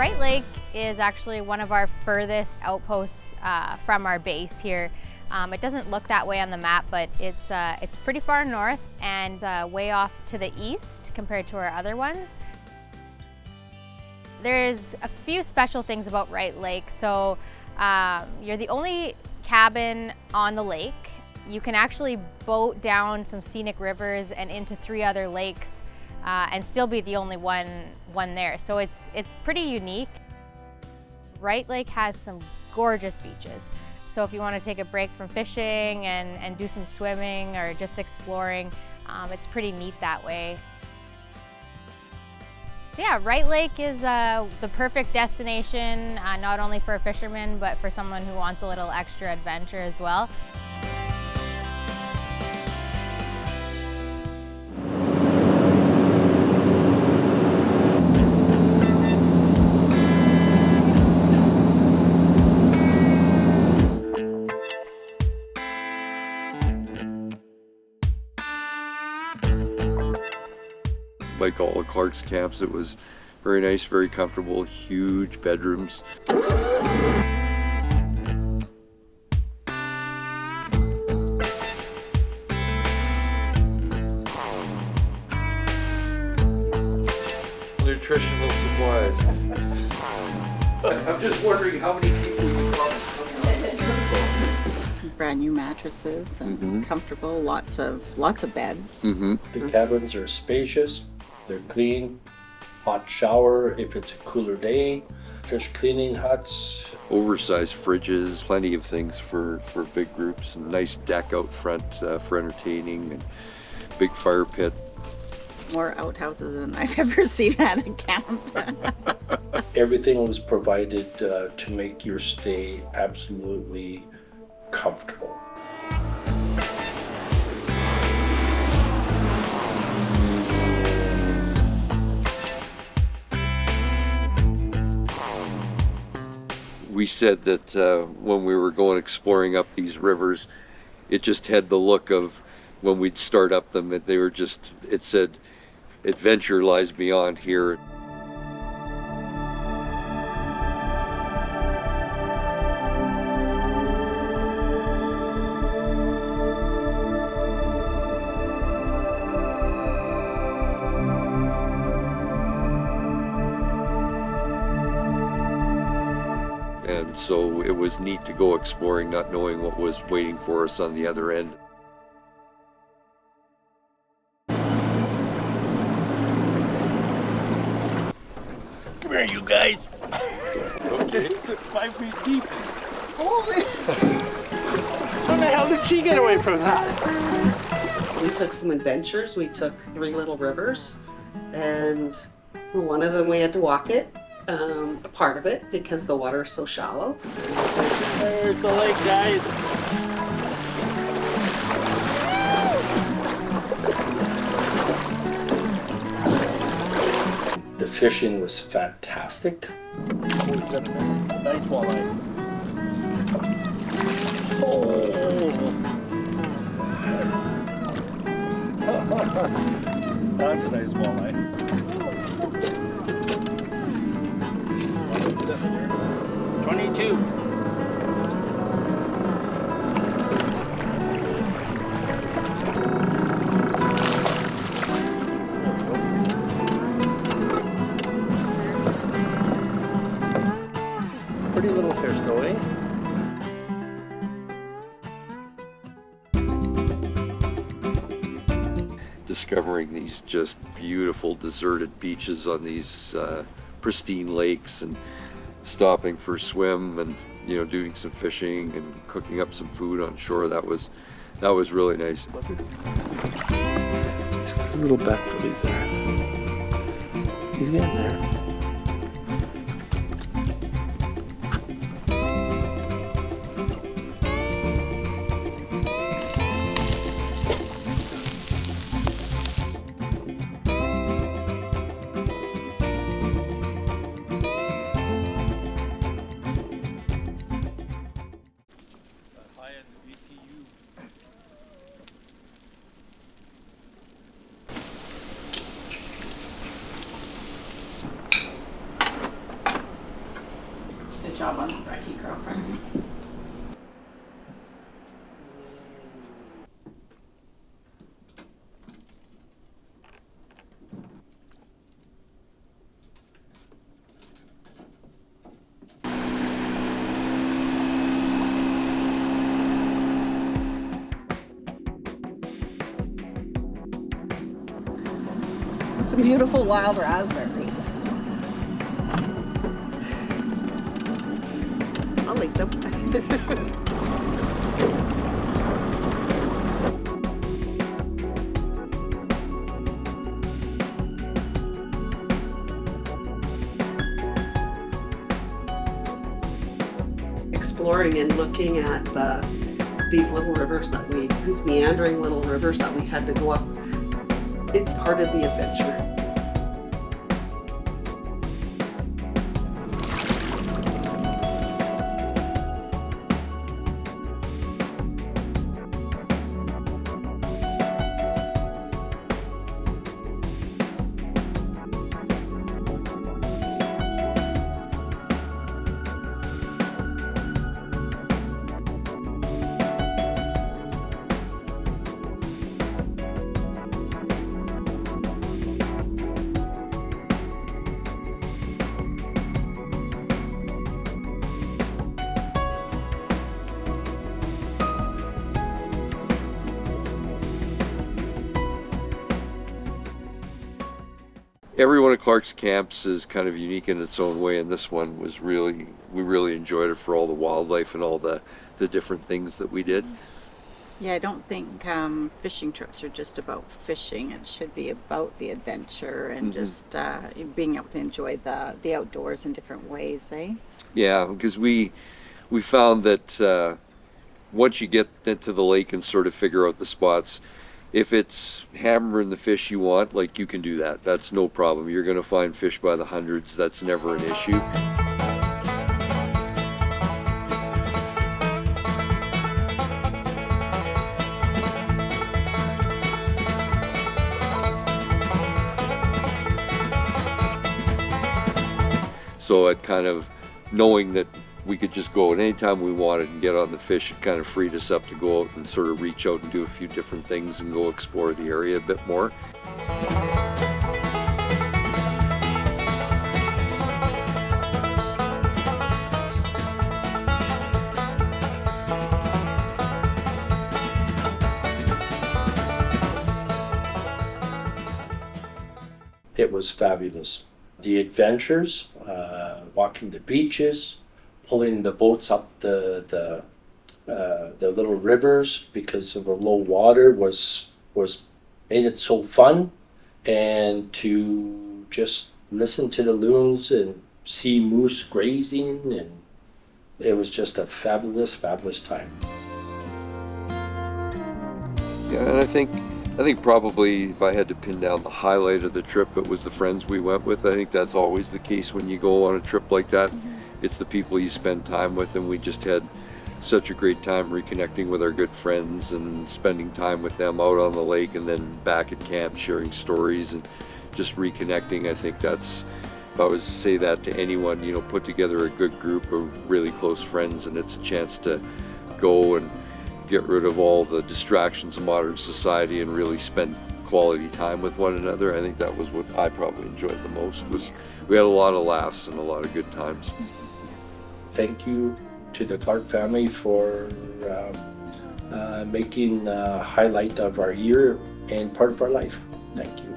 Wright Lake is actually one of our furthest outposts from our base here. It doesn't look that way on the map, but it's pretty far north and way off to the east compared to our other ones. There's a few special things about Wright Lake. So you're the only cabin on the lake. You can actually boat down some scenic rivers and into 3 other lakes and still be the only one there. So it's pretty unique. Wright Lake has some gorgeous beaches. So if you want to take a break from fishing and do some swimming or just exploring, it's pretty neat that way. So yeah, Wright Lake is the perfect destination, not only for a fisherman, but for someone who wants a little extra adventure as well. Like all of Clark's camps, it was very nice, very comfortable, huge bedrooms. Nutritional supplies. I'm just wondering how many people you thought was coming on this trip. Brand new mattresses and comfortable, lots of beds. The cabins are spacious. They're clean, hot shower if it's a cooler day, fish cleaning huts. Oversized fridges, plenty of things for big groups, and nice deck out front for entertaining, and big fire pit. More outhouses than I've ever seen at a camp. Everything was provided to make your stay absolutely comfortable. We said that when we were going exploring up these rivers, it just had the look of when we'd start up them, that they were just, it said, adventure lies beyond here. And so it was neat to go exploring, not knowing what was waiting for us on the other end. Come here, you guys. Okay. It's 5 feet deep. Holy! How the hell did she get away from that? We took some adventures. We took 3 little rivers, and one of them we had to walk it. A part of it because the water is so shallow. There's the lake, guys. The fishing was fantastic. Oh, we got a nice walleye. Oh. That's a nice walleye. 22. Pretty little fish though, eh? Discovering these just beautiful deserted beaches on these pristine lakes, and stopping for a swim, and doing some fishing and cooking up some food on shore. That was really nice. He's got his little back footies there. He's getting there. Some beautiful wild raspberries. I'll eat them. Exploring and looking at these little rivers these meandering little rivers that we had to go up. It's part of the adventure. Every one of Clark's camps is kind of unique in its own way, and this one was we really enjoyed it for all the wildlife and all the different things that we did. Yeah, I don't think fishing trips are just about fishing. It should be about the adventure and just being able to enjoy the outdoors in different ways, eh? Yeah, because we found that once you get into the lake and sort of figure out the spots, if it's hammering the fish you want, like, you can do that. That's no problem. You're going to find fish by the hundreds. That's never an issue. So it kind of, knowing that we could just go at any time we wanted and get on the fish, it kind of freed us up to go out and sort of reach out and do a few different things and go explore the area a bit more. It was fabulous. The adventures, walking the beaches, pulling the boats up the little rivers because of the low water was made it so fun, and to just listen to the loons and see moose grazing, and it was just a fabulous time. Yeah, and I think probably if I had to pin down the highlight of the trip, it was the friends we went with. I think that's always the case when you go on a trip like that. It's the people you spend time with, and we just had such a great time reconnecting with our good friends and spending time with them out on the lake and then back at camp sharing stories and just reconnecting. I think that's, if I was to say that to anyone, you know, put together a good group of really close friends, and it's a chance to go and get rid of all the distractions of modern society and really spend quality time with one another. I think that was what I probably enjoyed the most. Was we had a lot of laughs and a lot of good times. Thank you to the Clark family for making a highlight of our year and part of our life. Thank you.